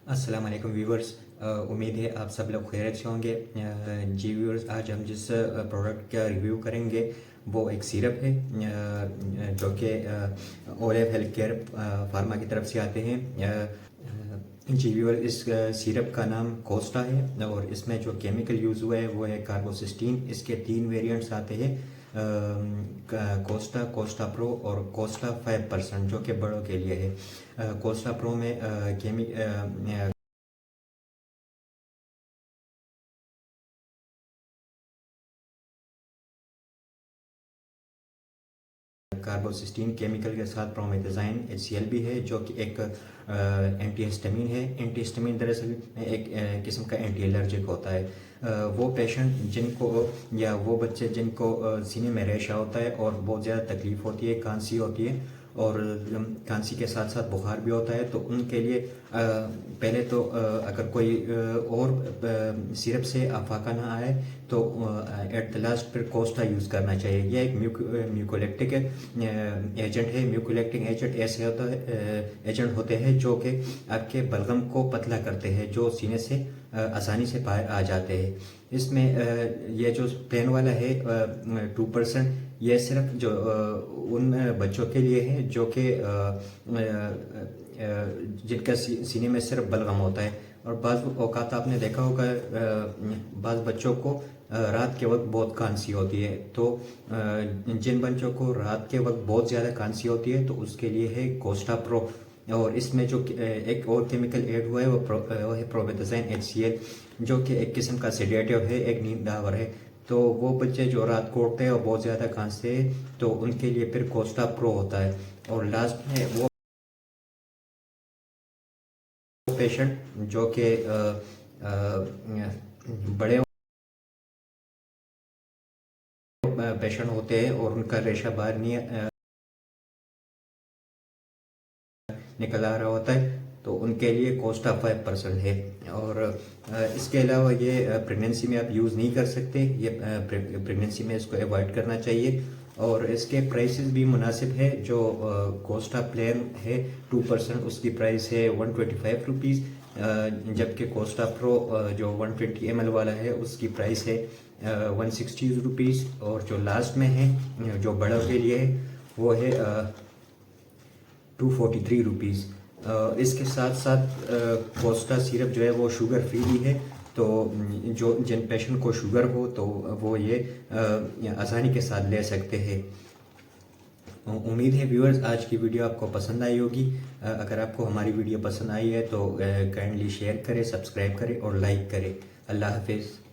अस्सलाम वालेकुम व्यूवर्स। उम्मीद है आप सब लोग खैरियत से होंगे। जी व्यूवर्स, आज हम जिस प्रोडक्ट का रिव्यू करेंगे वो एक सिरप है जो कि ओलेव हेल्थ केयर फार्मा की तरफ से आते हैं। जी व्यूअर, इस सिरप का नाम कोस्टा है और इसमें जो केमिकल यूज़ हुआ है वो है कार्बोसिस्टीन। इसके 3 वेरिएंट्स आते हैं, कोस्टा, कोस्टा प्रो और कोस्टा 5%, जो कि बड़ों के लिए है। कोस्टा प्रो में कार्बोसिस्टीन केमिकल के साथ प्रोमेथाज़ाइन HCl भी है, जो कि एक एंटीहिस्टामिन है। एंटीहिस्टामिन दरअसल एक किस्म का एंटी एलर्जिक होता है। वो पेशेंट जिनको या वो बच्चे जिनको सीने में रेशा होता है और बहुत ज़्यादा तकलीफ़ होती है, खांसी होती है और खांसी के साथ साथ बुखार भी होता है, तो उनके लिए पहले तो अगर कोई और सिरप से आफाका ना आए तो एट द लास्ट फिर कोस्टा यूज़ करना चाहिए। यह एक म्यूकोलेक्टिक एजेंट है। म्यूकोलेक्टिक एजेंट ऐसे होता है एजेंट होते हैं जो कि आपके बलगम को पतला करते हैं, जो सीने से आसानी से बाहर आ जाते हैं। इसमें ये जो प्लेन वाला है 2%, ये सिर्फ जो उन बच्चों के लिए है जो कि जिनका सीने में सिर्फ बलगम होता है। और बाज़ औकात आपने देखा होगा बाज़ बच्चों को रात के वक्त बहुत खांसी होती है, तो जिन बच्चों को रात के वक्त बहुत ज़्यादा खांसी होती है तो उसके लिए है कोस्टा प्रो। और इसमें जो एक और केमिकल ऐड हुआ है वो है प्रोमेथाज़ाइन HCl, जो कि एक किस्म का सेडेटिव है, एक नींदावर है। तो वो बच्चे जो रात को उठते हैं और बहुत ज़्यादा खांसते हैं तो उनके लिए फिर कोस्टा प्रो होता है। और लास्ट में वो पेशेंट जो कि बड़े पेशेंट होते हैं और उनका रेशा बाहर नहीं निकल आ रहा होता है, तो उनके लिए कोस्टा 5% है। और इसके अलावा ये प्रेगनेंसी में आप यूज़ नहीं कर सकते, ये प्रेगनेंसी में इसको अवॉइड करना चाहिए। और इसके प्राइसेस भी मुनासिब है। जो कोस्टा प्लेन है 2%, उसकी प्राइस है 125 रुपीज़, जबकि कोस्टा प्रो जो 120 ml वाला है उसकी प्राइस है 160 रुपीज़। और जो लास्ट में है जो बड़ों के लिए है वो है 243 रुपीज़। इसके साथ साथ कोस्टा सिरप जो है वो शुगर फ्री भी है, तो जो जिन पेशेंट को शुगर हो तो वो ये आसानी के साथ ले सकते हैं। उम्मीद है व्यूअर्स आज की वीडियो आपको पसंद आई होगी। अगर आपको हमारी वीडियो पसंद आई है तो काइंडली शेयर करें, सब्सक्राइब करें और लाइक करें। अल्लाह हाफिज़।